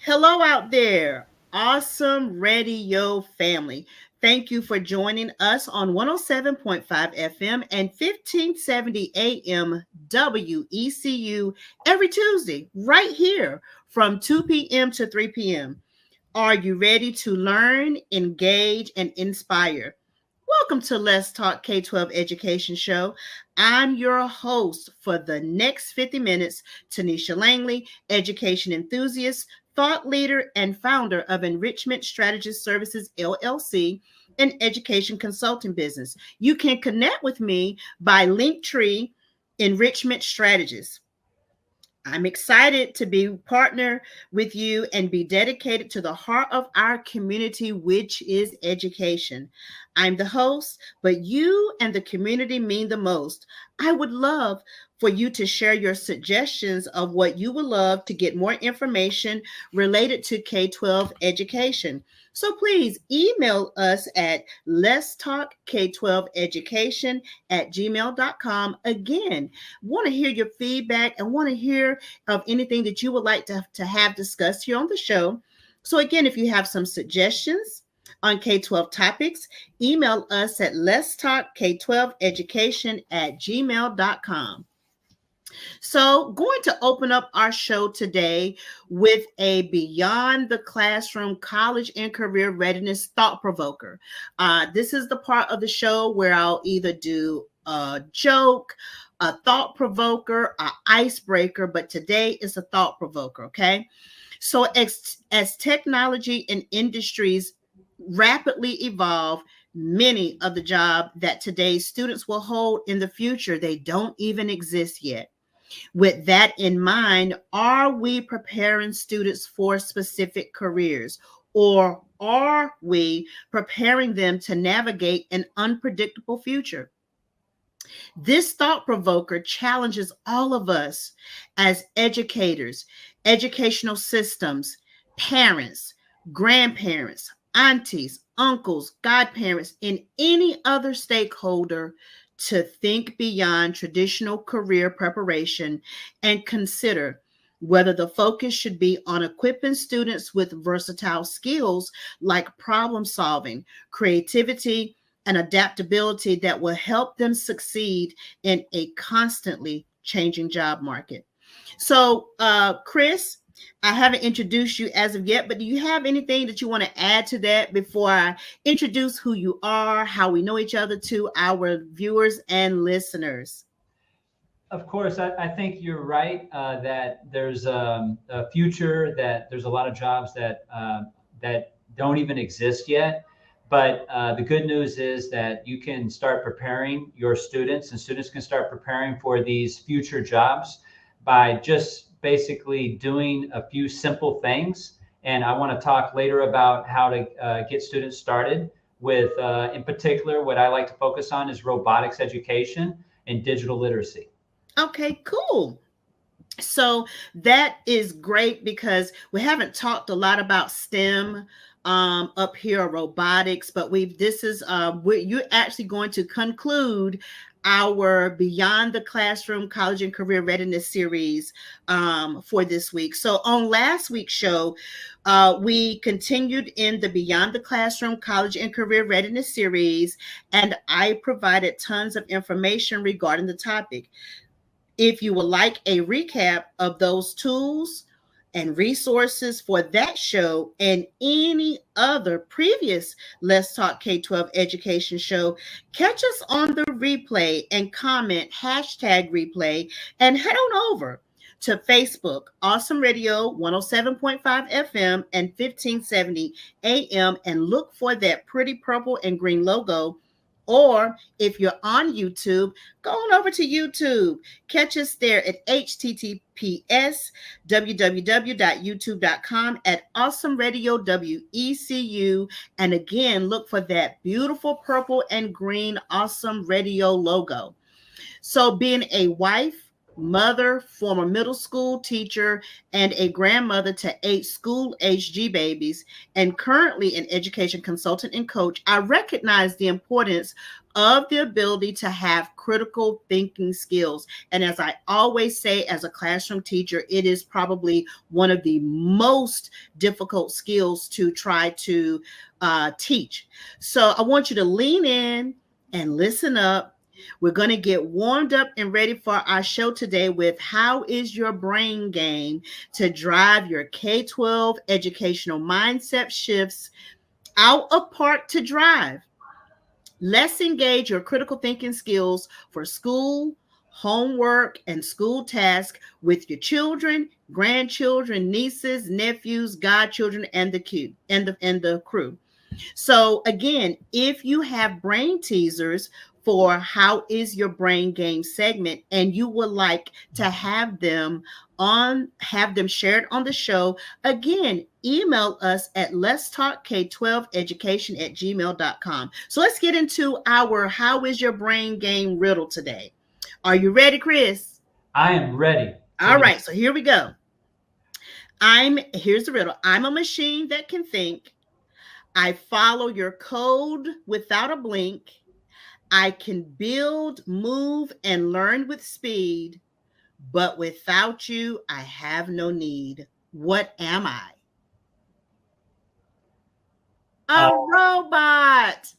Hello out there, awesome radio family. Thank you for joining us on 107.5 FM and 1570 AM WECU every Tuesday, right here from 2 p.m. to 3 p.m. Are you ready to learn, engage, and inspire? Welcome to Let's Talk K-12 Education Show. I'm your host for the next 50 minutes, Tonitia Langley, education enthusiast, thought leader, and founder of Enrichment Strategist Services, LLC, an education consulting business. You can connect with me by Linktree Enrichment Strategist. I'm excited to be partner with you and be dedicated to the heart of our community, which is education. I'm the host, but you and the community mean the most. I would love for you to share your suggestions of what you would love to get more information related to K-12 education. So please email us at let's talk K-12 education at gmail.com. Again, want to hear your feedback and want to hear of anything that you would like to have discussed here on the show. So, again, if you have some suggestions on K-12 topics, email us at let's talk K-12 education at gmail.com. So, going to open up our show today with a Beyond the Classroom College and Career Readiness Thought Provoker. This is the part of the show where I'll either do a joke, a thought provoker, an icebreaker, but today is a thought provoker, okay? So, as technology and industries rapidly evolve, many of the jobs that today's students will hold in the future, they don't even exist yet. With that in mind, are we preparing students for specific careers, or are we preparing them to navigate an unpredictable future? This thought provoker challenges all of us as educators, educational systems, parents, grandparents, aunties, uncles, godparents, and any other stakeholder to think beyond traditional career preparation and consider whether the focus should be on equipping students with versatile skills like problem solving, creativity, and adaptability that will help them succeed in a constantly changing job market. So, Chris, I haven't introduced you as of yet, but do you have anything that you want to add to that before I introduce who you are, how we know each other to our viewers and listeners? Of course, I think you're right that there's a future, that there's a lot of jobs that don't even exist yet. But the good news is that you can start preparing your students, and students can start preparing for these future jobs by just basically doing a few simple things. And I want to talk later about how to get students started with, in particular, what I like to focus on is robotics education and digital literacy. Okay, cool. So that is great because we haven't talked a lot about STEM up here, robotics, but you're actually going to conclude our Beyond the Classroom College and Career Readiness series for this week. So on last week's show, we continued in the Beyond the Classroom College and Career Readiness series, and I provided tons of information regarding the topic. If you would like a recap of those tools and resources for that show and any other previous Let's Talk K-12 education show, catch us on the replay and comment hashtag replay and head on over to Facebook, Awesome Radio 107.5 FM and 1570 AM, and look for that pretty purple and green logo. Or if you're on YouTube, go on over to YouTube. Catch us there at https www.youtube.com at Awesome Radio WECU. And again, look for that beautiful purple and green Awesome Radio logo. So, being a wife, mother, former middle school teacher, and a grandmother to 8 school age G babies, and currently an education consultant and coach, I recognize the importance of the ability to have critical thinking skills. And as I always say, as a classroom teacher, it is probably one of the most difficult skills to try to teach. So I want you to lean in and listen up. We're going to get warmed up and ready for our show today with How is Your Brain Game to drive your K-12 educational mindset shifts out of park to drive. Let's engage your critical thinking skills for school, homework, and school tasks with your children, grandchildren, nieces, nephews, godchildren, and the crew. So again, if you have brain teasers for How is Your Brain Game segment and you would like to have them shared on the show, again, email us at let's talk K-12 education at gmail.com. So let's get into our How is Your Brain Game riddle today. Are you ready, Chris? I am ready. All right, so here we go. Here's the riddle. I'm a machine that can think. I follow your code without a blink. I can build, move, and learn with speed, but without you, I have no need. What am I? A robot.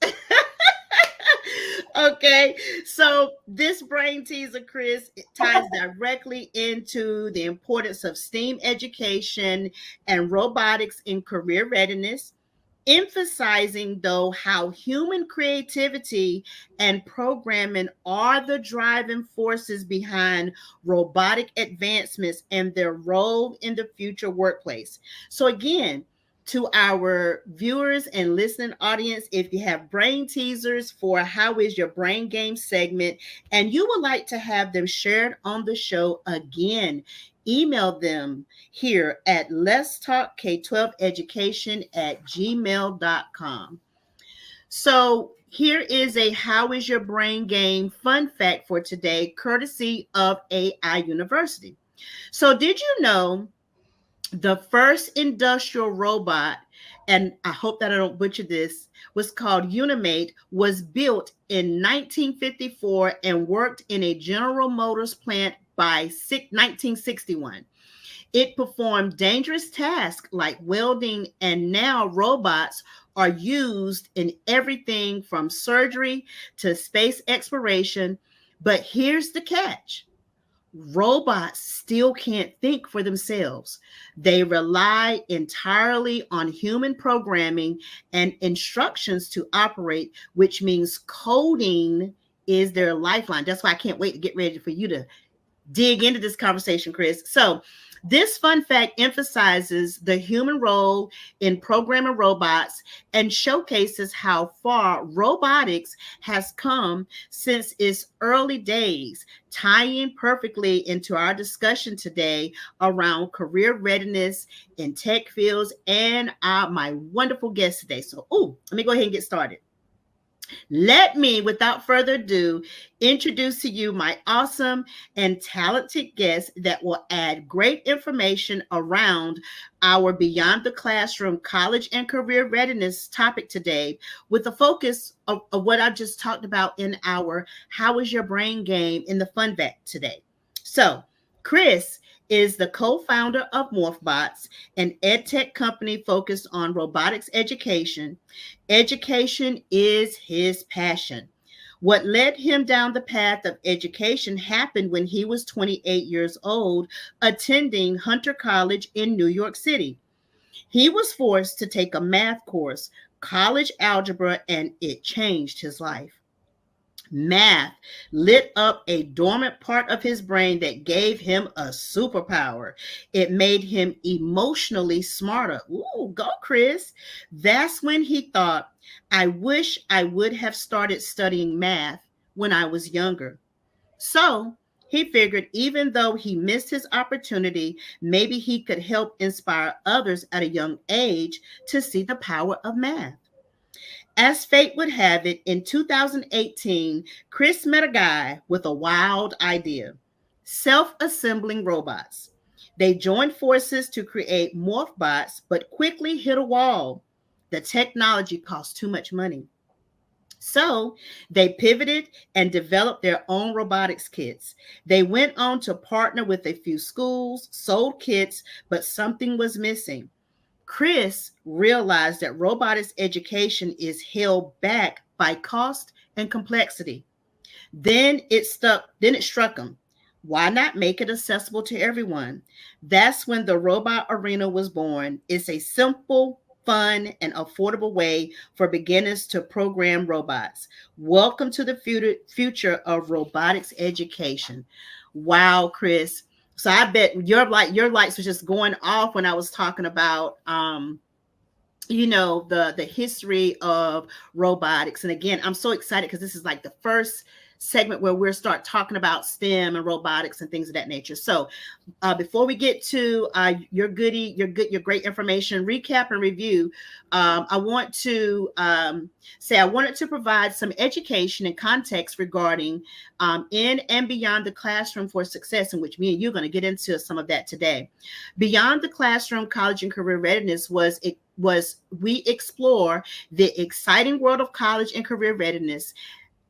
Okay, so this brain teaser, Chris, it ties directly into the importance of STEAM education and robotics in career readiness, emphasizing though how human creativity and programming are the driving forces behind robotic advancements and their role in the future workplace. So again, to our viewers and listening audience, if you have brain teasers for How is Your Brain Game segment and you would like to have them shared on the show, again, email them here at let's talk K-12 education at gmail.com. So here is a How is Your Brain Game fun fact for today, courtesy of AI University. So did you know the first industrial robot, and I hope that I don't butcher this, was called Unimate, was built in 1954 and worked in a General Motors plant by 1961. It performed dangerous tasks like welding, and now robots are used in everything from surgery to space exploration. But here's the catch: robots still can't think for themselves. They rely entirely on human programming and instructions to operate, which means coding is their lifeline. That's why I can't wait to get ready for you to dig into this conversation, Chris. So, this fun fact emphasizes the human role in programming robots and showcases how far robotics has come since its early days, tying perfectly into our discussion today around career readiness in tech fields and my wonderful guest today. So, let me go ahead and get started. Let me, without further ado, introduce to you my awesome and talented guest that will add great information around our Beyond the Classroom college and career readiness topic today, with a focus of what I just talked about in our How is Your Brain Game in the Fun Fact today. So, Chris is the co-founder of MorphBots, an edtech company focused on robotics education. Education is his passion. What led him down the path of education happened when he was 28 years old, attending Hunter College in New York City. He was forced to take a math course, college algebra, and it changed his life. Math lit up a dormant part of his brain that gave him a superpower. It made him emotionally smarter. Ooh, go, Chris. That's when he thought, I wish I would have started studying math when I was younger. So he figured even though he missed his opportunity, maybe he could help inspire others at a young age to see the power of math. As fate would have it, in 2018, Chris met a guy with a wild idea: self-assembling robots. They joined forces to create morphbots, but quickly hit a wall. The technology cost too much money. So they pivoted and developed their own robotics kits. They went on to partner with a few schools, sold kits, but something was missing. Chris realized that robotics education is held back by cost and complexity. Then it struck him. Why not make it accessible to everyone? That's when the Robot Arena was born. It's a simple, fun, and affordable way for beginners to program robots. Welcome to the future of robotics education. Wow, Chris. So I bet your lights were just going off when I was talking about the history of robotics. And again, I'm so excited because this is like the first segment where we'll start talking about STEM and robotics and things of that nature. So before we get to your great information recap and review, I want to say I wanted to provide some education and context regarding in and beyond the classroom for success, in which me and you're going to get into some of that today. Beyond the classroom, college and career readiness was we explore the exciting world of college and career readiness.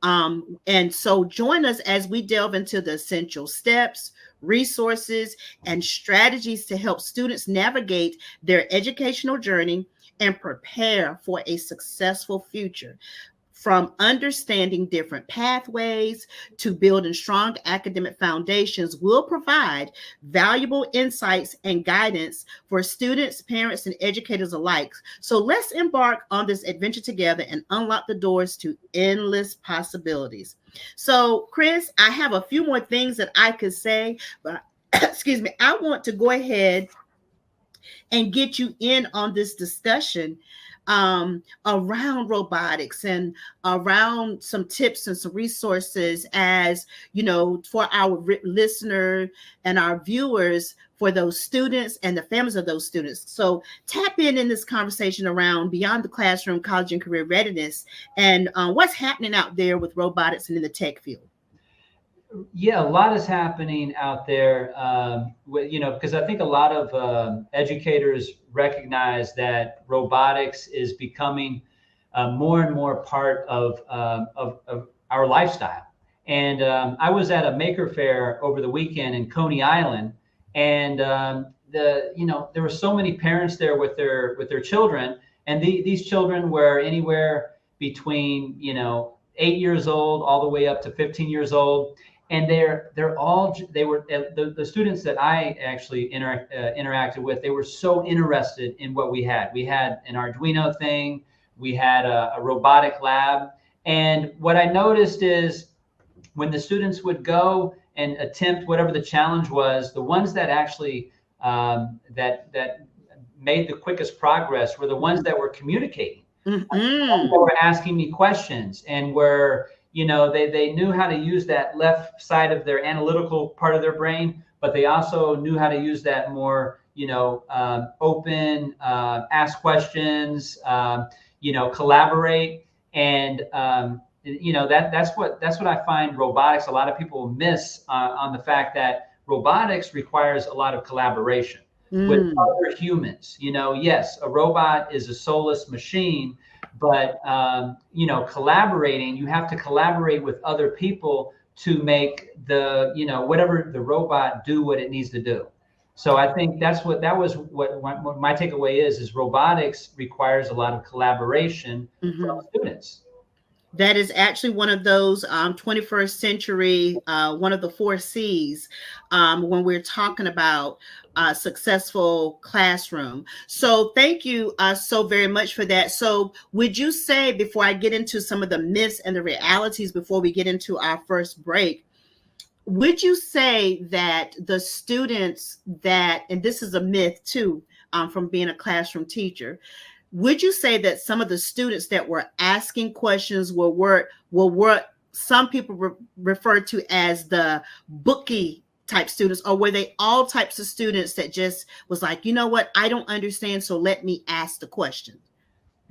And so join us as we delve into the essential steps, resources, and strategies to help students navigate their educational journey and prepare for a successful future. From understanding different pathways to building strong academic foundations, will provide valuable insights and guidance for students, parents, and educators alike. So let's embark on this adventure together and unlock the doors to endless possibilities. So, Chris, I have a few more things that I could say, but excuse me, I want to go ahead and get you in on this discussion around robotics and around some tips and some resources, as you know, for our listener and our viewers, for those students and the families of those students. So tap in this conversation around beyond the classroom, college and career readiness, and what's happening out there with robotics and in the tech field. Yeah, a lot is happening out there, because I think a lot of educators recognize that robotics is becoming more and more part of our lifestyle. And I was at a maker fair over the weekend in Coney Island, and there were so many parents there with their children, and these children were anywhere between 8 years old all the way up to 15 years old. And they were the students that I actually interacted with. They were so interested in what we had. We had an Arduino thing. We had a robotic lab. And what I noticed is when the students would go and attempt whatever the challenge was, the ones that actually that made the quickest progress were the ones that were communicating, that were asking me questions, and were they knew how to use that left side of their analytical part of their brain, but they also knew how to use that more, open, ask questions, collaborate. And, that's what I find robotics. A lot of people miss on the fact that robotics requires a lot of collaboration with other humans. Yes, a robot is a soulless machine, but collaborating, you have to collaborate with other people to make the whatever the robot do what it needs to do. So I think what my takeaway is robotics requires a lot of collaboration from students. That is actually one of those 21st century, one of the 4 C's when we're talking about successful classroom. So thank you so very much for that. So would you say, before I get into some of the myths and the realities, before we get into our first break, would you say that the students that, and this is a myth too, from being a classroom teacher, would you say that some of the students that were asking questions were what some people refer to as the bookie type students, or were they all types of students that just was like, you know what, I don't understand, so let me ask the question?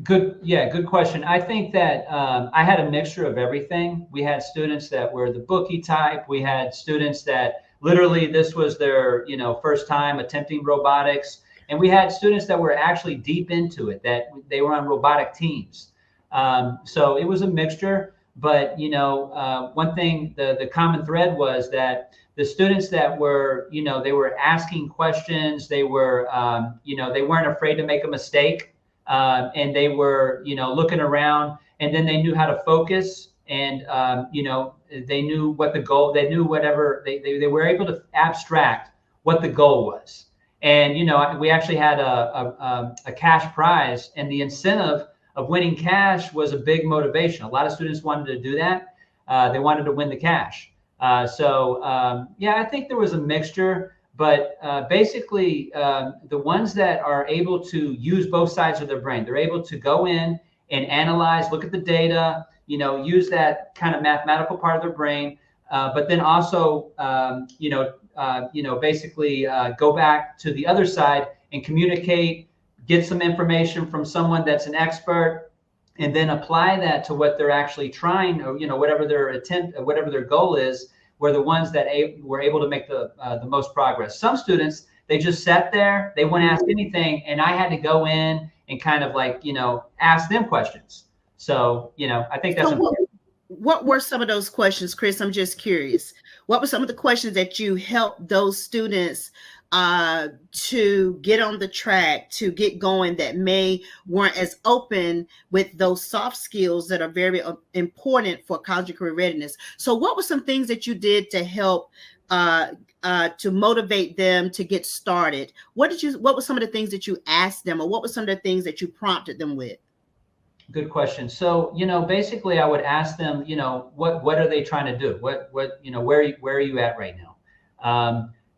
Good question. I think that I had a mixture of everything. We had students that were the bookie type. We had students that literally this was their, first time attempting robotics. And we had students that were actually deep into it, that they were on robotic teams. So it was a mixture. But one thing, the common thread was that the students that were, they were asking questions, they were, they weren't afraid to make a mistake, and they were, looking around, and then they knew how to focus, and they knew what the goal, they knew whatever they were able to abstract what the goal was. And we actually had a cash prize, and the incentive of winning cash was a big motivation. A lot of students wanted to do that. They wanted to win the cash. Yeah, I think there was a mixture, but basically the ones that are able to use both sides of their brain, they're able to go in and analyze, look at the data, use that kind of mathematical part of their brain, but then also, basically go back to the other side and communicate, get some information from someone that's an expert, and then apply that to what they're actually trying, or whatever their attempt, whatever their goal is, were the ones that were able to make the most progress. Some students, they just sat there, they wouldn't ask anything, and I had to go in and kind of like, ask them questions. So, I think that's important. What were some of those questions, Chris? I'm just curious. What were some of the questions that you helped those students to get on the track, to get going, that weren't as open with those soft skills that are very important for college and career readiness? So what were some things that you did to help to motivate them to get started? What were some of the things that you asked them, or what were some of the things that you prompted them with? Good question. So, basically I would ask them, what are they trying to do? What, where are you at right now?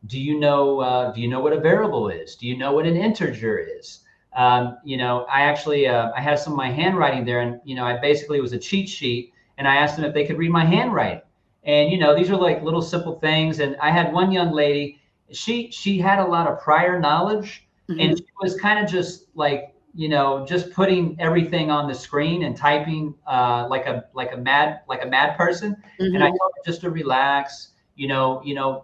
Do you know what a variable is? Do you know what an integer is? I actually, I had some of my handwriting there, and, I basically, it was a cheat sheet, and I asked them if they could read my handwriting. And, these are like little simple things. And I had one young lady, she had a lot of prior knowledge, mm-hmm. and she was kind of just like, just putting everything on the screen and typing like a mad person. Mm-hmm. And I told her just to relax.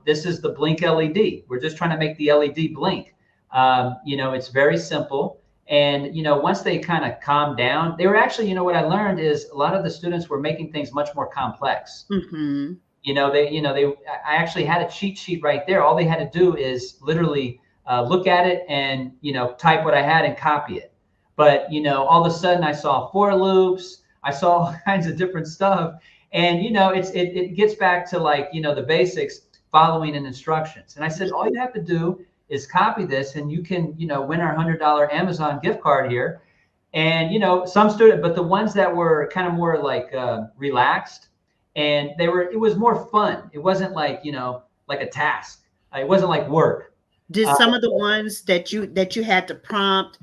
This is the blink LED. We're just trying to make the LED blink. It's very simple. And once they kind of calmed down, they were actually, what I learned is a lot of the students were making things much more complex. Mm-hmm. I actually had a cheat sheet right there. All they had to do is literally look at it and type what I had and copy it. But, all of a sudden I saw for loops, I saw all kinds of different stuff. And, it gets back to like, the basics, following an instructions. And I said, all you have to do is copy this, and you can, win our $100 Amazon gift card here. And, some students, but the ones that were kind of more like relaxed, and it was more fun. It wasn't like, like a task. It wasn't like work. Did some of the ones that you had to prompt,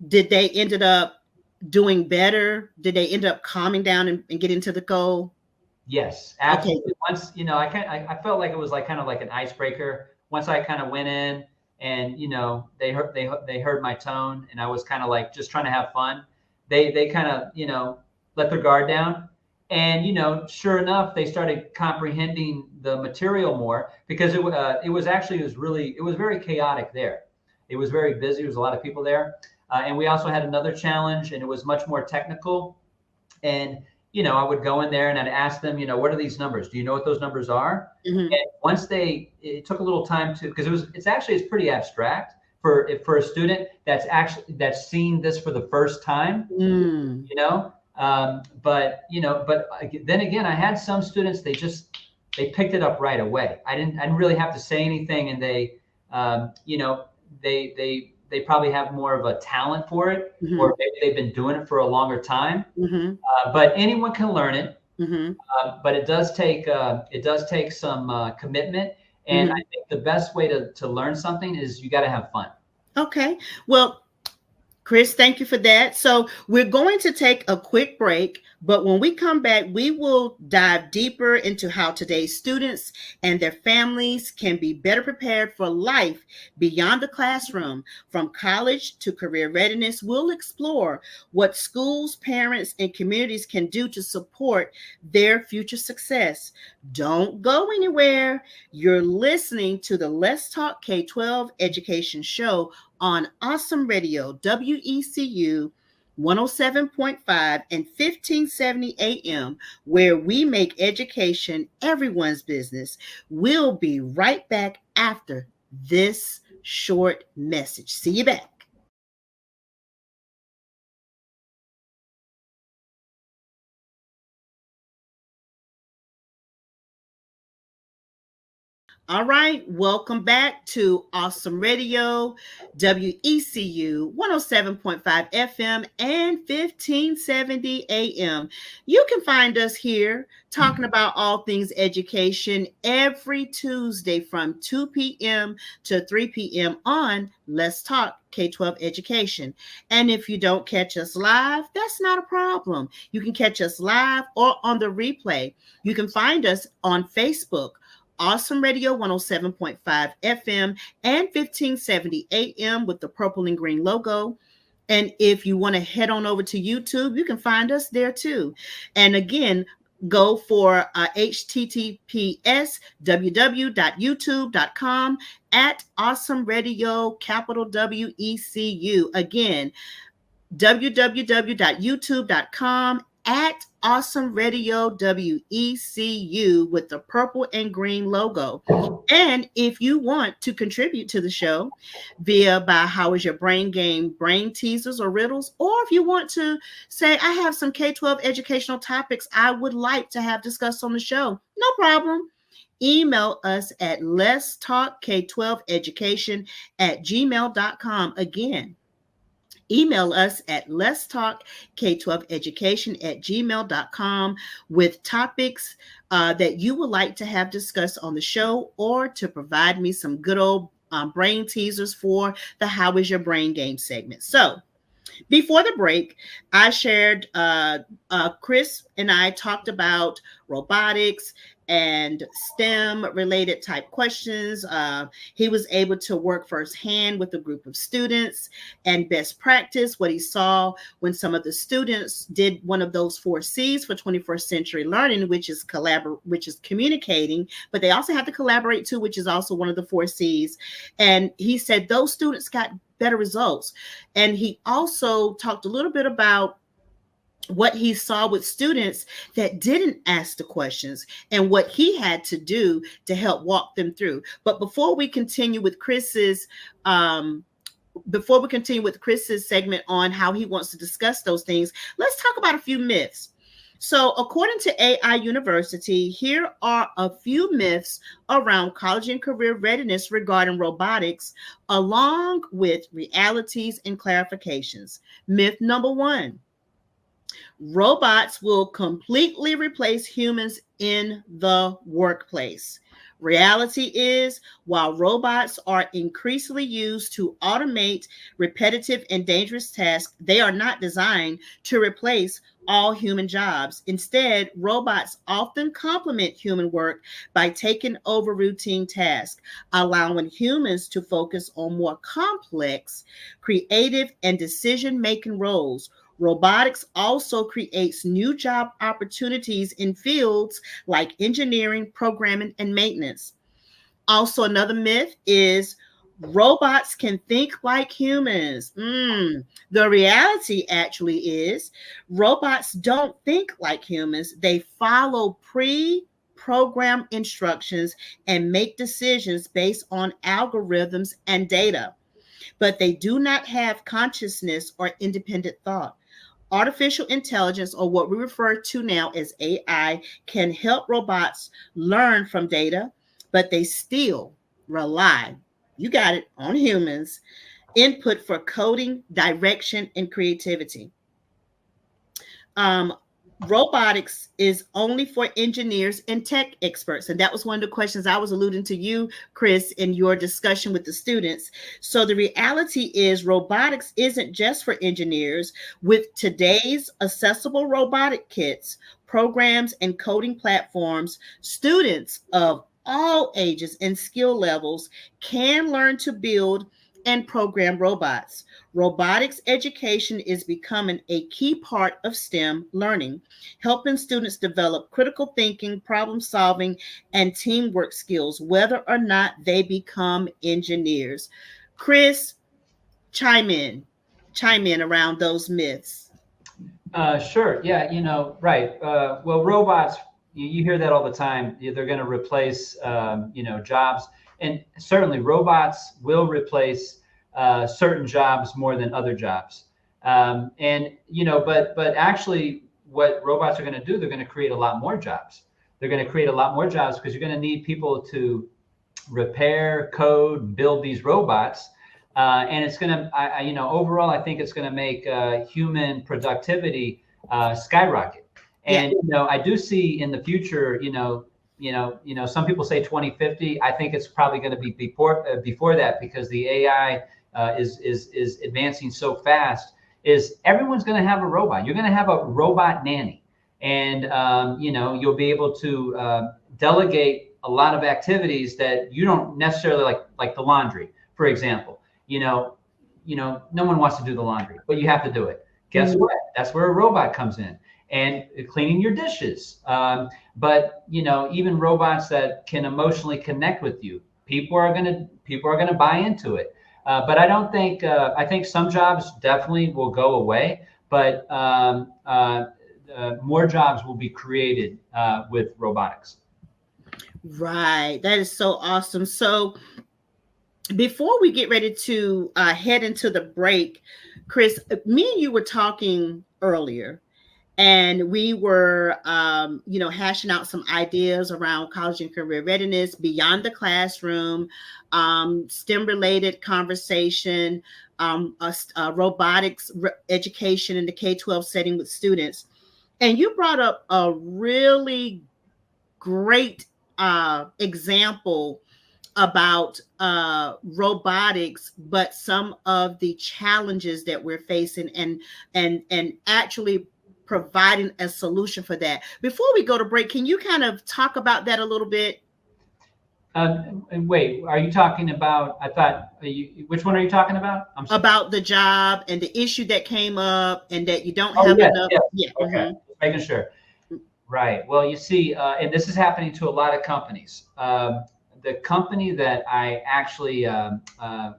did they ended up doing better? Did they end up calming down and get into the goal? Yes, absolutely. Okay. Once, I felt like it was like kind of like an icebreaker. Once I kind of went in and, they heard my tone, and I was kind of like just trying to have fun. They kind of, let their guard down. And, sure enough, they started comprehending the material more, because it was very chaotic there. It was very busy. There was a lot of people there. And we also had another challenge, and it was much more technical. And, I would go in there and I'd ask them, what are these numbers? Do you know what those numbers are? Mm-hmm. And once it took a little time because it's pretty abstract for a student that's seen this for the first time, but then again, I had some students, they picked it up right away. I didn't really have to say anything, and they probably have more of a talent for it, mm-hmm. or maybe they've been doing it for a longer time. Mm-hmm. But anyone can learn it. Mm-hmm. But it does take some commitment. And mm-hmm. I think the best way to learn something is you got to have fun. Okay. Well, Chris, thank you for that. So, we're going to take a quick break, but when we come back, we will dive deeper into how today's students and their families can be better prepared for life beyond the classroom. From college to career readiness, we'll explore what schools, parents, and communities can do to support their future success. Don't go anywhere. You're listening to the Let's Talk K-12 Education Show on Awesome Radio, WECU 107.5 and 1570 AM, where we make education everyone's business. We'll be right back after this short message. See you back. All right, welcome back to Awesome Radio, WECU 107.5 FM and 1570 AM. You can find us here talking about all things education every Tuesday from 2 p.m. to 3 p.m. on Let's Talk K-12 Education. And if you don't catch us live, that's not a problem. You can catch us live or on the replay. You can find us on Facebook. Awesome Radio 107.5 FM and 1570 AM with the purple and green logo. And if you want to head on over to YouTube, you can find us there too. And again, go for https www.youtube.com at Awesome Radio, capital WECU. Again, www.youtube.com at Awesome Radio WECU with the purple and green logo. And if you want to contribute to the show via by How Is Your Brain Game, brain teasers or riddles, or if you want to say, I have some K-12 educational topics I would like to have discussed on the show, no problem. Email us at let's talk K12education at gmail.com. Again, email us at let's talk K12education at gmail.com with topics that you would like to have discussed on the show, or to provide me some good old brain teasers for the How Is Your Brain Game segment. So, before the break, I shared, Chris and I talked about robotics and STEM related type questions. He was able to work firsthand with a group of students and best practice, what he saw when some of the students did one of those 4 C's for 21st century learning, which is which is communicating, but they also have to collaborate too, which is also one of the 4 C's. And he said those students got better results. And he also talked a little bit about what he saw with students that didn't ask the questions and what he had to do to help walk them through. But um, before we continue with Chris's segment on how he wants to discuss those things, let's talk about a few myths. So, according to AI University, here are a few myths around college and career readiness regarding robotics, along with realities and clarifications. Myth number one: robots will completely replace humans in the workplace. Reality is, while robots are increasingly used to automate repetitive and dangerous tasks, they are not designed to replace all human jobs. Instead, robots often complement human work by taking over routine tasks, allowing humans to focus on more complex, creative, and decision making roles. Robotics also creates new job opportunities in fields like engineering, programming, and maintenance. Also, another myth is robots can think like humans. The reality actually is robots don't think like humans. They follow pre-programmed instructions and make decisions based on algorithms and data, but they do not have consciousness or independent thought. Artificial intelligence, or what we refer to now as AI, can help robots learn from data, but they still rely, you got it, on humans' input for coding, direction, and creativity. Um, robotics is only for engineers and tech experts. And that was one of the questions I was alluding to you, Chris, in your discussion with the students. So the reality is robotics isn't just for engineers. With today's accessible robotic kits, programs, and coding platforms, students of all ages and skill levels can learn to build and program robots. Robotics education is becoming a key part of STEM learning, helping students develop critical thinking, problem solving, and teamwork skills, whether or not they become engineers. Chris, chime in, chime in around those myths. Sure. Yeah. Right. Well, robots. You hear that all the time. They're going to replace, jobs, and certainly robots will replace certain jobs more than other jobs. But actually, what robots are going to do, they're going to create a lot more jobs. They're going to create a lot more jobs because you're going to need people to repair, code, build these robots. And it's going to, overall, I think it's going to make human productivity skyrocket. Yeah. And I do see in the future, some people say 2050. I think it's probably going to be before that because the AI is advancing so fast. Is everyone's going to have a robot? You're going to have a robot nanny, and you'll be able to delegate a lot of activities that you don't necessarily like the laundry, for example. No one wants to do the laundry, but you have to do it. Guess what? That's where a robot comes in, and cleaning your dishes. But even robots that can emotionally connect with you, people are gonna buy into it. But I don't think I think some jobs definitely will go away, but more jobs will be created with robotics. Right. That is so awesome. So before we get ready to head into the break, Chris, me and you were talking earlier, and we were, hashing out some ideas around college and career readiness beyond the classroom, STEM related conversation, robotics education in the K-12 setting with students. And you brought up a really great example about robotics, but some of the challenges that we're facing, and actually providing a solution for that. Before we go to break, can you kind of talk about that a little bit? And wait, are you talking about? I thought. Which one are you talking about? I'm sorry. About the job and the issue that came up, and that you don't Oh, have yes, enough. yes. Yeah. Okay, Mhm. making sure. Right. Well, you see, and this is happening to a lot of companies. The company that I actually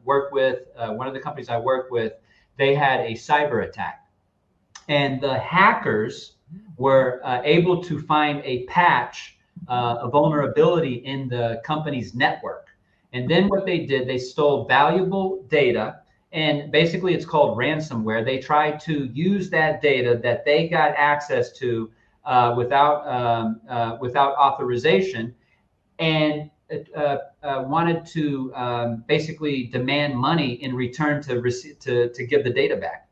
work with, one of the companies I work with, they had a cyber attack, and the hackers were able to find a patch, a vulnerability in the company's network. And then what they did, they stole valuable data, and basically it's called ransomware. They tried to use that data that they got access to without authorization, and wanted to basically demand money in return to give the data back.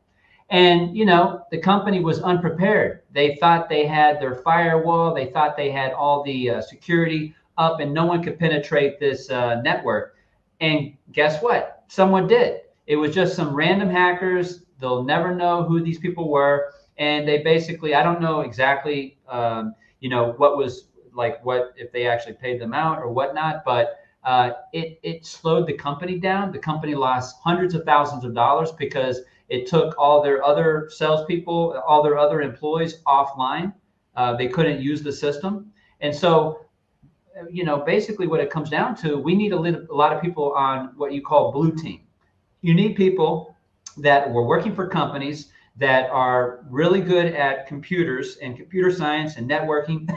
And the company was unprepared. They thought they had their firewall. They thought they had all the security up, and no one could penetrate this network. And guess what? Someone did. It was just some random hackers. They'll never know who these people were, and they basically, I don't know exactly, what was like, what if they actually paid them out or whatnot, but it slowed the company down. The company lost hundreds of thousands of dollars because it took all their other salespeople, all their other employees offline. They couldn't use the system. And so, basically what it comes down to, we need a lot of people on what you call blue team. You need people that were working for companies that are really good at computers and computer science and networking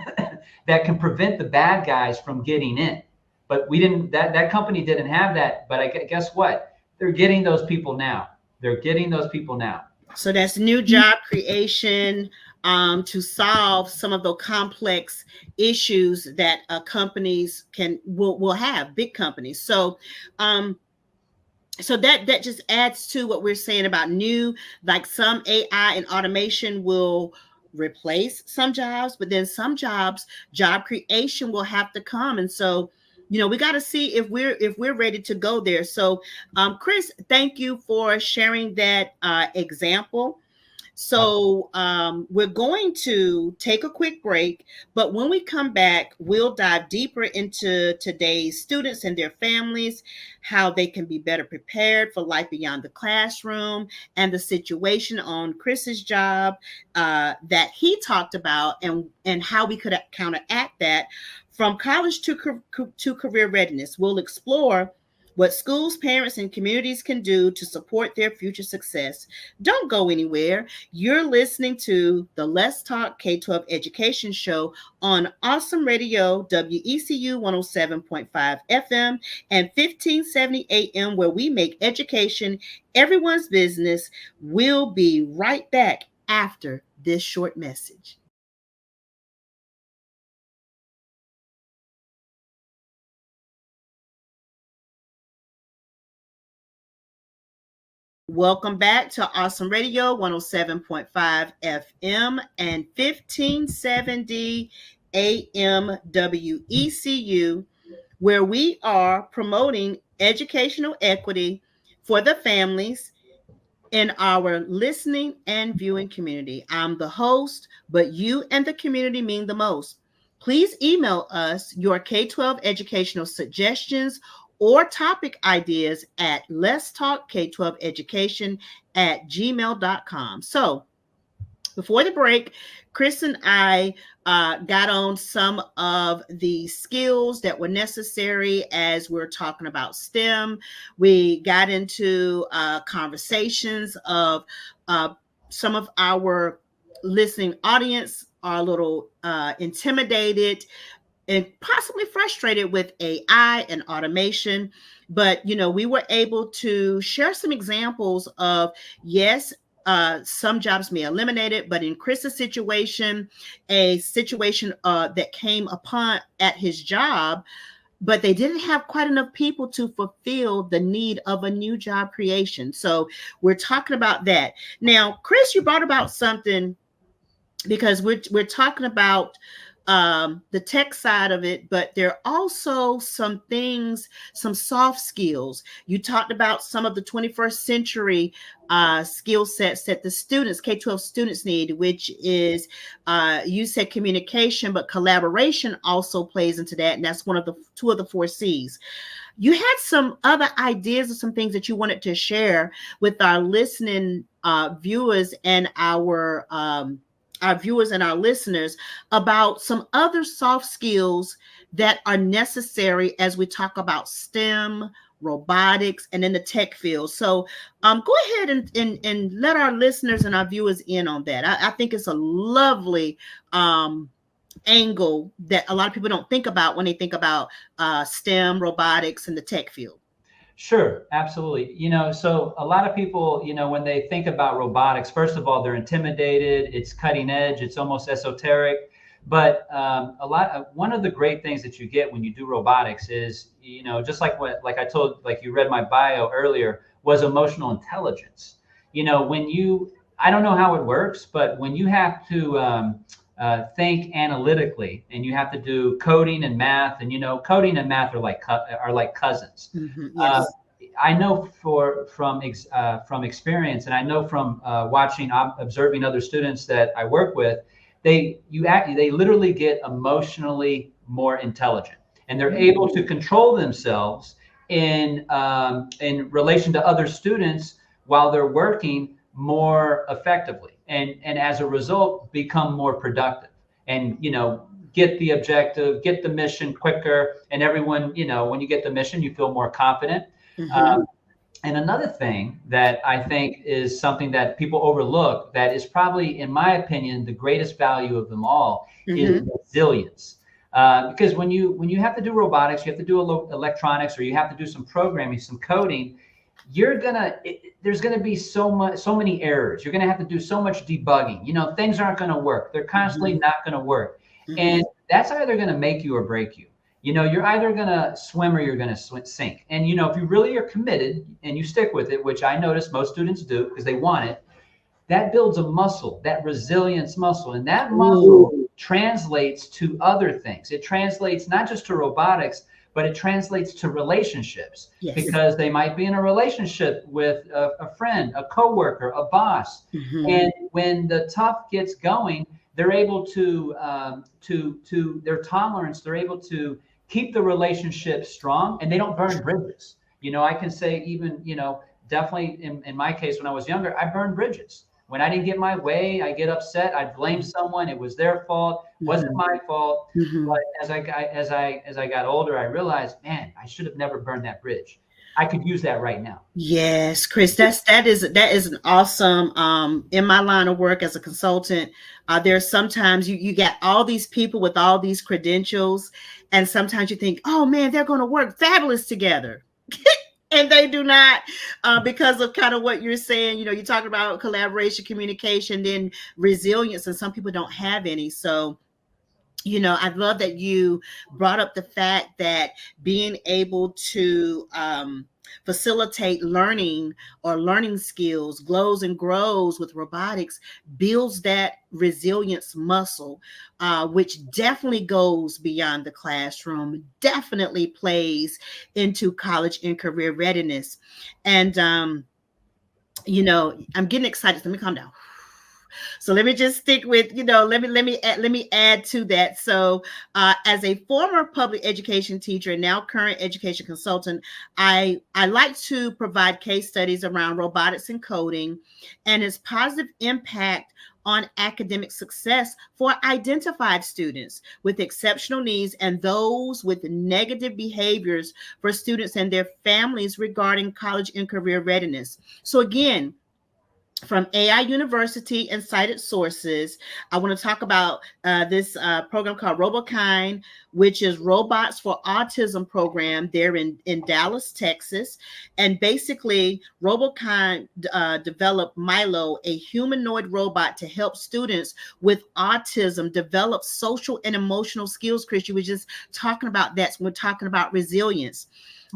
that can prevent the bad guys from getting in. But we didn't, that company didn't have that. But guess what? They're getting those people now. They're getting those people now. So that's new job creation, to solve some of the complex issues that companies will have, big companies. So that just adds to what we're saying about new, like some AI and automation will replace some jobs, but then some jobs, job creation will have to come. And so, we got to see if we're ready to go there. So, Chris, thank you for sharing that example. So we're going to take a quick break, but when we come back, we'll dive deeper into today's students and their families, how they can be better prepared for life beyond the classroom, and the situation on Chris's job that he talked about, and how we could counteract that from college to career readiness. We'll explore what schools, parents, and communities can do to support their future success. Don't go anywhere. You're listening to the Let's Talk K-12 Education Show on Awesome Radio, WECU 107.5 FM and 1570 AM, where we make education everyone's business. We'll be right back after this short message. Welcome back to Awesome Radio 107.5 FM and 1570 AM WECU, where we are promoting educational equity for the families in our listening and viewing community. I'm the host, but you and the community mean the most. Please email us your K-12 educational suggestions or topic ideas at let's talk K-12 education at gmail.com. So before the break, Chris and I got on some of the skills that were necessary as we're talking about STEM. We got into conversations of some of our listening audience are a little intimidated and possibly frustrated with AI and automation. But, we were able to share some examples of, yes, some jobs may eliminate it, but in Chris's situation, a situation that came upon at his job, but they didn't have quite enough people to fulfill the need of a new job creation. So we're talking about that. Now, Chris, you brought about something, because we're talking about the tech side of it, but there are also some things, some soft skills. You talked about some of the 21st century skill sets that the students, K-12 students need, which is, you said communication, but collaboration also plays into that. And that's one of the two of the 4 C's. You had some other ideas or some things that you wanted to share with our listening viewers and our viewers and our listeners about some other soft skills that are necessary as we talk about STEM, robotics, and in the tech field. So go ahead and let our listeners and our viewers in on that. I think it's a lovely angle that a lot of people don't think about when they think about STEM, robotics, and the tech field. Sure, absolutely. So a lot of people, when they think about robotics, first of all, they're intimidated. It's cutting edge. It's almost esoteric. But one of the great things that you get when you do robotics is, just like I told, like you read my bio earlier, was emotional intelligence. I don't know how it works, but when you have to think analytically, and you have to do coding and math, and coding and math are like cousins. Mm-hmm, yes. I know from experience, and I know from observing other students that I work with, they literally get emotionally more intelligent, and they're able to control themselves in relation to other students while they're working more effectively, and as a result become more productive, and get the objective, get the mission quicker, and everyone, when you get the mission, you feel more confident. Mm-hmm. And another thing that I think is something that people overlook, that is probably, in my opinion, the greatest value of them all, is resilience. Because when you have to do robotics, you have to do electronics, or you have to do some programming, some coding, there's gonna be so many errors. You're gonna have to do so much debugging. Things aren't gonna work. They're constantly not gonna work, and that's either gonna make you or break you. You're either gonna swim or you're gonna sink. And if you really are committed and you stick with it, which I notice most students do because they want it, that builds a muscle, that resilience muscle. And that muscle Ooh, translates to other things. It translates not just to robotics, but it translates to relationships, yes. because they might be in a relationship with a friend, a coworker, a boss. Hmm. And when the tough gets going, they're able to their tolerance, they're able to keep the relationship strong, and they don't burn bridges. I can say, even, definitely in my case, when I was younger, I burned bridges. When I didn't get my way, I get upset. I blame someone. It was their fault. It wasn't Hmm. my fault. Hmm. But as I got older, I realized, man, I should have never burned that bridge. I could use that right now. Yes, Chris, that is an awesome in my line of work as a consultant. There's sometimes you got all these people with all these credentials, and sometimes you think, oh man, they're going to work fabulous together. And they do not, because of kind of what you're saying. You're talking about collaboration, communication, then resilience, and some people don't have any. So I love that you brought up the fact that being able to facilitate learning or learning skills glows and grows with robotics, builds that resilience muscle, which definitely goes beyond the classroom, definitely plays into college and career readiness. And I'm getting excited. Let me calm down. So let me just stick with, let me add to that. So, as a former public education teacher and now current education consultant, I like to provide case studies around robotics and coding and its positive impact on academic success for identified students with exceptional needs and those with negative behaviors for students and their families regarding college and career readiness. So again, from AI University and cited sources, I want to talk about this program called RoboKind, which is Robots for Autism program there in Dallas, Texas. And basically, RoboKind developed Milo, a humanoid robot to help students with autism develop social and emotional skills. Chris, you were just talking about that. So we're talking about resilience.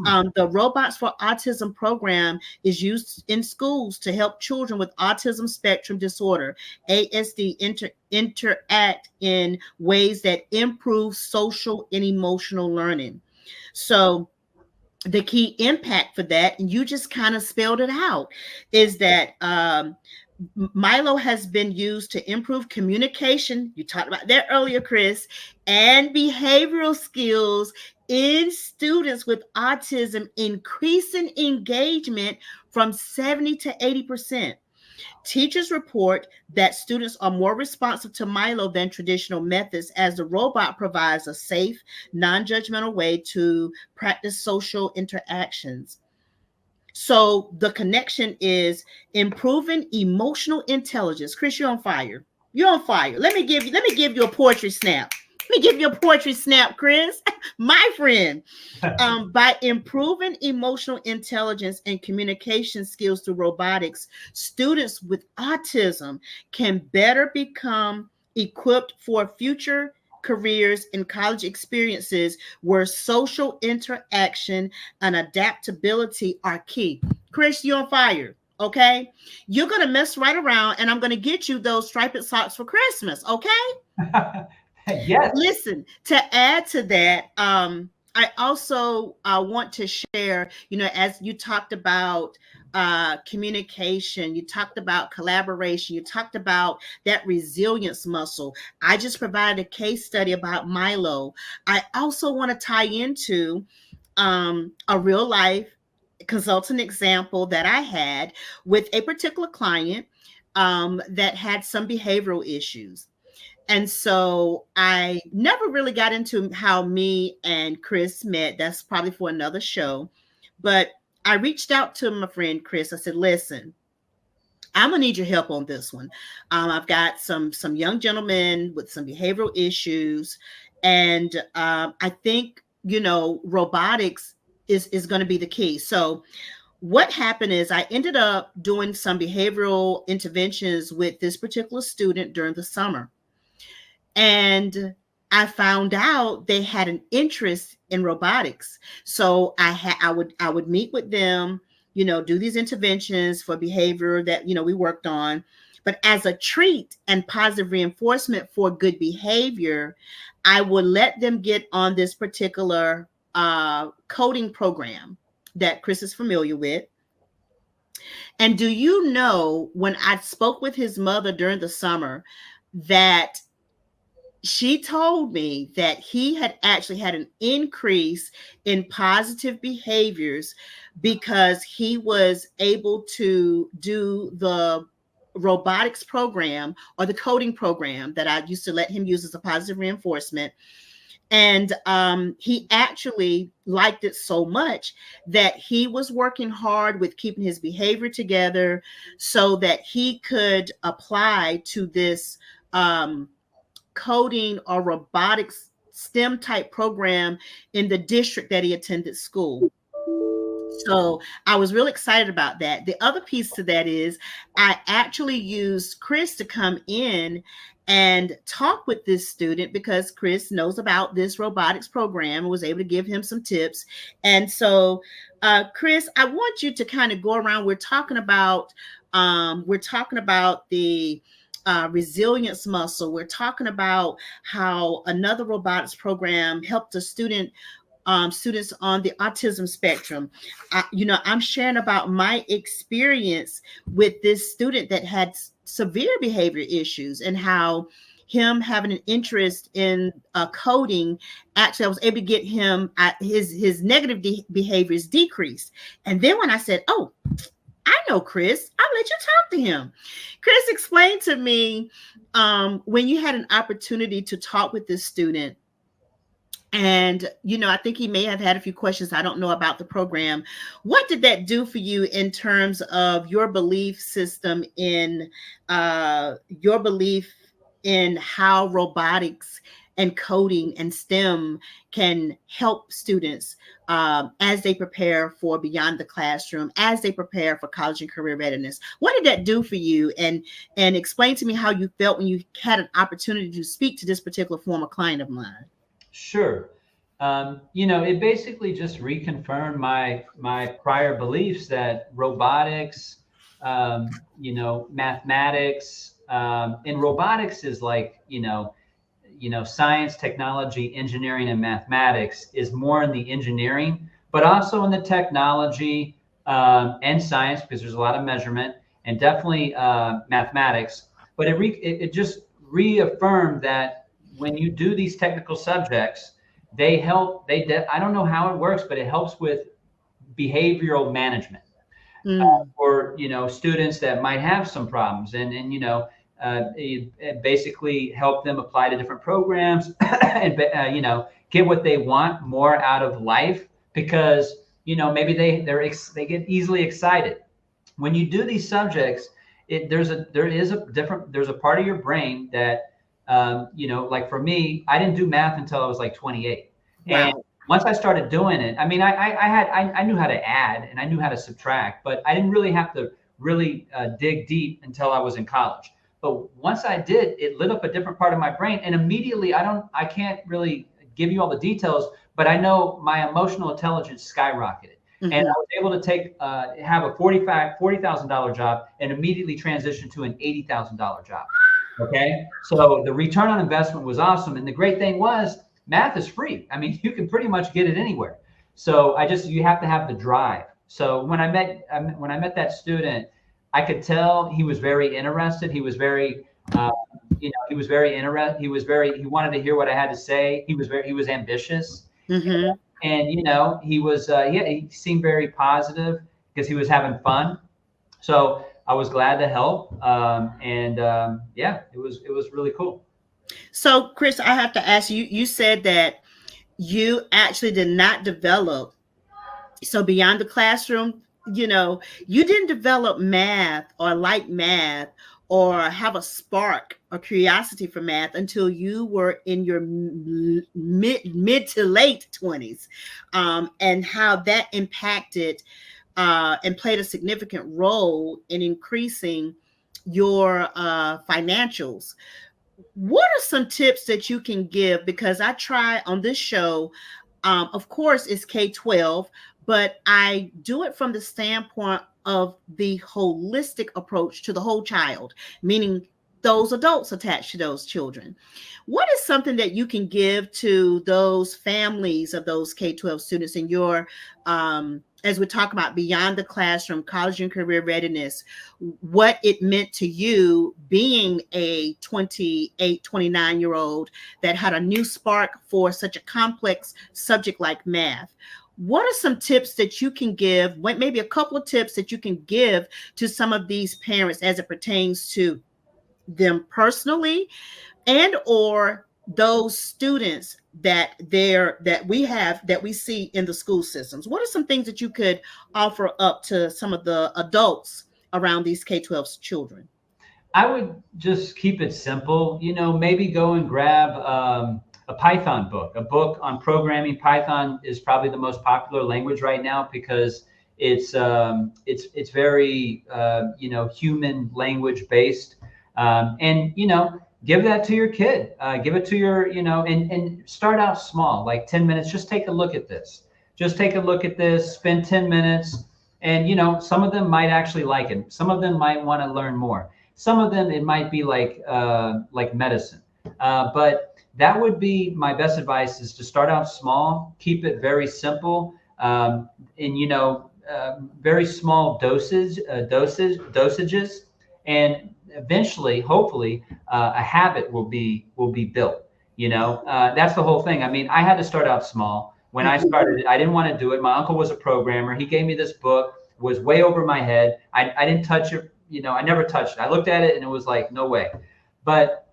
Hmm. The Robots for Autism program is used in schools to help children with autism spectrum disorder, ASD, interact in ways that improve social and emotional learning. So, the key impact for that, and you just kind of spelled it out, is that Milo has been used to improve communication. You talked about that earlier, Chris, and behavioral skills in students with autism, increasing engagement from 70 to 80%. Teachers report that students are more responsive to Milo than traditional methods, as the robot provides a safe, non judgmental way to practice social interactions. So the connection is improving emotional intelligence. Chris, you're on fire. You're on fire. Let me give you a poetry snap. Let me give you a poetry snap, Chris, my friend. By improving emotional intelligence and communication skills through robotics, students with autism can better become equipped for future careers and college experiences where social interaction and adaptability are key. Chris, you're on fire. Okay, you're gonna mess right around, and I'm gonna get you those striped socks for Christmas. Okay, Yes. listen, to add to that, I also want to share, as you talked about communication, you talked about collaboration, you talked about that resilience muscle. I just provided a case study about Milo. I also want to tie into a real life consultant example that I had with a particular client that had some behavioral issues. And so I never really got into how me and Chris met. That's probably for another show. But I reached out to my friend Chris. I said, listen, I'm gonna need your help on this one. I've got some young gentlemen with some behavioral issues, and I think robotics is going to be the key. So what happened is I ended up doing some behavioral interventions with this particular student during the summer, and I found out they had an interest in robotics. So I would meet with them, do these interventions for behavior that we worked on. But as a treat and positive reinforcement for good behavior, I would let them get on this particular coding program that Chris is familiar with. And do you know, when I spoke with his mother during the summer, that she told me that he had actually had an increase in positive behaviors because he was able to do the robotics program or the coding program that I used to let him use as a positive reinforcement. And he actually liked it so much that he was working hard with keeping his behavior together so that he could apply to this coding or robotics STEM type program in the district that he attended school. So I was really excited about that. The other piece to that is I actually used Chris to come in and talk with this student because Chris knows about this robotics program and was able to give him some tips. And so, Chris, I want you to kind of go around. We're talking about the resilience muscle. We're talking about how another robotics program helped a students on the autism spectrum. I'm sharing about my experience with this student that had severe behavior issues and how him having an interest in coding, actually I was able to get him his negative behaviors decreased. And then when I said, oh, I know Chris, I'll let you talk to him. Chris, explain to me, when you had an opportunity to talk with this student, and, I think he may have had a few questions I don't know about the program. What did that do for you in terms of your belief system your belief in how robotics and coding and STEM can help students as they prepare for beyond the classroom, as they prepare for college and career readiness? What did that do for you? And explain to me how you felt when you had an opportunity to speak to this particular former client of mine. Sure. It basically just reconfirmed my prior beliefs that robotics, mathematics, and robotics is like, science, technology, engineering, and mathematics is more in the engineering, but also in the technology and science, because there's a lot of measurement, and definitely mathematics. But it just reaffirmed that when you do these technical subjects, they help. I don't know how it works, but it helps with behavioral management for students that might have some problems, and it basically help them apply to different programs and get what they want more out of life, because maybe they get easily excited when you do these subjects. There's a part of your brain that like for me, I didn't do math until I was like 28. Wow. And once I started doing it, I mean, I knew how to add and I knew how to subtract, but I didn't really have to really dig deep until I was in college. But once I did, it lit up a different part of my brain, and immediately I can't really give you all the details, but I know my emotional intelligence skyrocketed. Mm-hmm. And I was able to have a $40,000 job and immediately transition to an $80,000 job. Okay. So the return on investment was awesome. And the great thing was math is free. I mean, you can pretty much get it anywhere. So you have to have the drive. So when I met that student, I could tell he was very interested. He was very, he was very interested. He wanted to hear what I had to say. He was ambitious. Mm-hmm. And, he seemed very positive because he was having fun. So I was glad to help. It was really cool. So, Chris, I have to ask you, you said that you actually did not develop, so beyond the classroom, you didn't develop math or like math or have a spark or curiosity for math until you were in your mid to late 20s, and how that impacted and played a significant role in increasing your financials. What are some tips that you can give? Because I try on this show, of course, it's K-12, but I do it from the standpoint of the holistic approach to the whole child, meaning those adults attached to those children. What is something that you can give to those families of those K-12 students in your, as we talk about beyond the classroom, college and career readiness, what it meant to you being a 28, 29-year old that had a new spark for such a complex subject like math? What are some tips that you can give, maybe a couple of tips that you can give to some of these parents as it pertains to them personally and or those students that we see in the school systems? What are some things that you could offer up to some of the adults around these K-12 children? I would just keep it simple. Maybe go and grab a Python book, a book on programming. Python is probably the most popular language right now because it's very human language based, and give that to your kid. Give it to your and start out small, like 10 minutes. Just take a look at this. Just take a look at this. Spend 10 minutes, and some of them might actually like it. Some of them might want to learn more. Some of them, it might be like medicine. But that would be my best advice: is to start out small, keep it very simple, and very small dosages, and eventually, hopefully, a habit will be built. That's the whole thing. I mean, I had to start out small. When I started, I didn't want to do it. My uncle was a programmer. He gave me this book. Was way over my head. I didn't touch it. I never touched it. I looked at it and it was like, no way. But,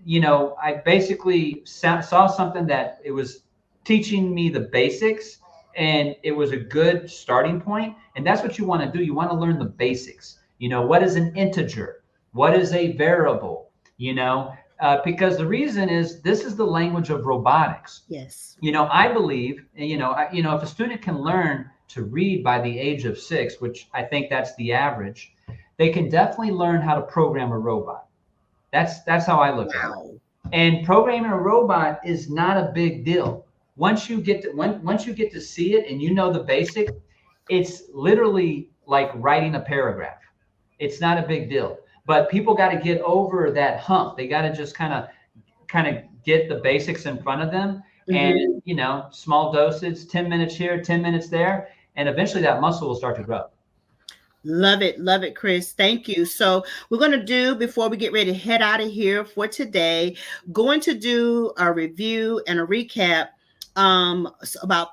I basically saw something that it was teaching me the basics, and it was a good starting point. And that's what you want to do. You want to learn the basics. What is an integer? What is a variable? Because the reason is this is the language of robotics. Yes. I believe, if a student can learn to read by the age of 6, which I think that's the average, they can definitely learn how to program a robot. That's how I look at it. And programming a robot is not a big deal. Once you get to see it and the basic, it's literally like writing a paragraph. It's not a big deal. But people got to get over that hump. They got to just kind of get the basics in front of them. And small doses, 10 minutes here, 10 minutes there, and eventually that muscle will start to grow. Love it, Chris. Thank you. So we're going to do, before we get ready to head out of here for today, going to do a review and a recap about,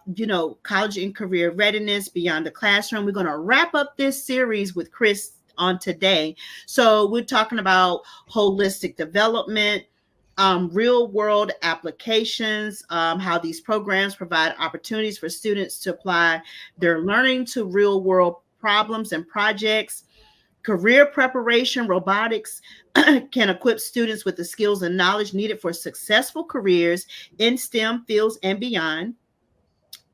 college and career readiness beyond the classroom. We're going to wrap up this series with Chris on today. So we're talking about holistic development, real world applications, how these programs provide opportunities for students to apply their learning to real world problems and projects. Career preparation, robotics can equip students with the skills and knowledge needed for successful careers in STEM fields and beyond.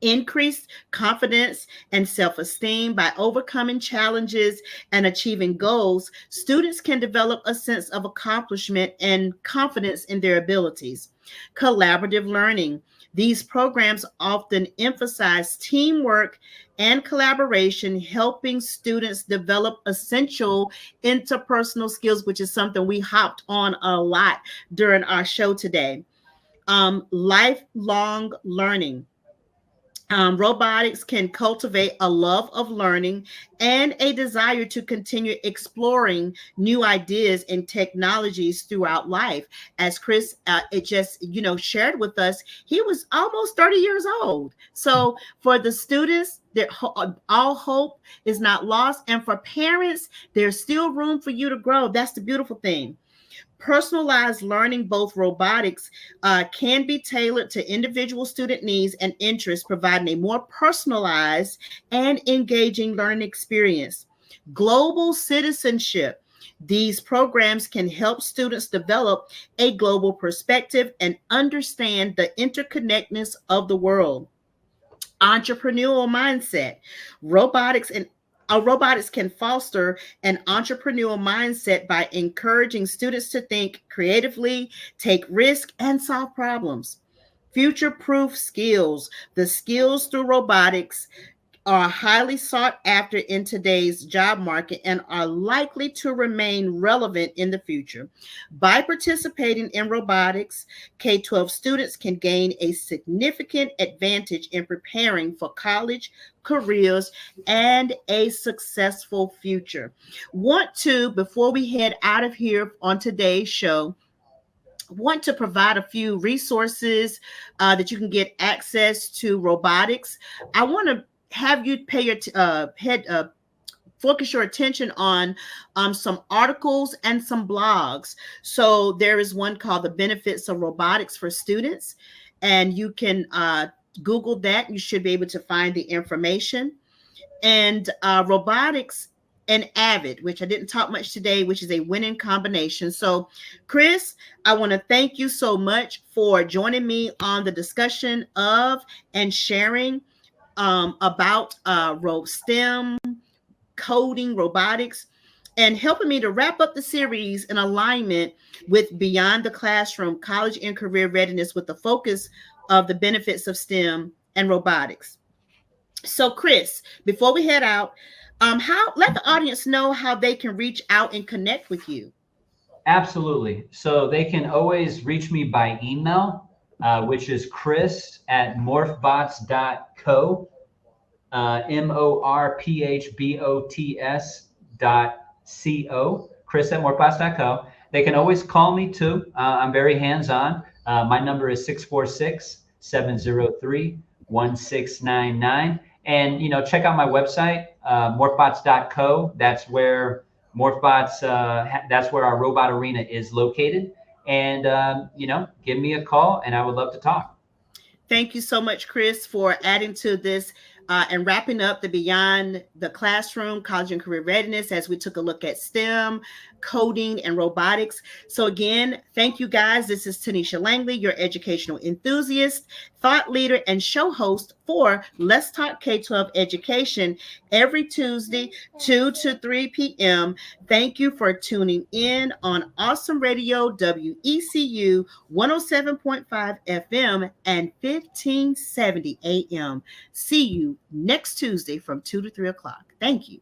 Increased confidence and self-esteem by overcoming challenges and achieving goals. Students can develop a sense of accomplishment and confidence in their abilities. Collaborative learning. These programs often emphasize teamwork and collaboration, helping students develop essential interpersonal skills, which is something we hopped on a lot during our show today. Lifelong learning. Robotics can cultivate a love of learning and a desire to continue exploring new ideas and technologies throughout life. As Chris it just shared with us, he was almost 30 years old. So for the students, all hope is not lost, and for parents, there's still room for you to grow. That's the beautiful thing. Personalized learning, both robotics can be tailored to individual student needs and interests, providing a more personalized and engaging learning experience. Global citizenship. These programs can help students develop a global perspective and understand the interconnectedness of the world. Entrepreneurial mindset. Robotics and Robotics can foster an entrepreneurial mindset by encouraging students to think creatively, take risks, and solve problems. Future proof skills. The skills through robotics are highly sought after in today's job market and are likely to remain relevant in the future. By participating in robotics, K 12 students can gain a significant advantage in preparing for college, careers, and a successful future. Want to, before we head out of here on today's show, want to provide a few resources that you can get access to robotics. I want to have you pay your head focus your attention on some articles and some blogs. So there is one called "The Benefits of Robotics for Students," and you can Google that. You should be able to find the information. And robotics and Avid, which I didn't talk much today, which is a winning combination. So, Chris, I want to thank you so much for joining me on the discussion of and sharing about STEM, coding, robotics, and helping me to wrap up the series in alignment with Beyond the Classroom, College and Career Readiness with the focus of the benefits of STEM and robotics. So, Chris, before we head out, how let the audience know how they can reach out and connect with you. Absolutely. So they can always reach me by email, which is Chris at morphbots.co, morphbots.co, Chris at morphbots.co. They can always call me too. I'm very hands on. My number is 646-703-1699. And, check out my website, morphbots.co. That's where our robot arena is located. And, give me a call and I would love to talk. Thank you so much, Chris, for adding to this and wrapping up the Beyond the Classroom, College and Career Readiness as we took a look at STEM, coding, and robotics. So again, thank you guys. This is Tonitia Langley, your educational enthusiast, thought leader, and show host for Let's Talk K-12 Education every Tuesday, 2 to 3 p.m. Thank you for tuning in on Awesome Radio, WECU 107.5 FM and 1570 AM. See you next Tuesday from 2 to 3 o'clock. Thank you.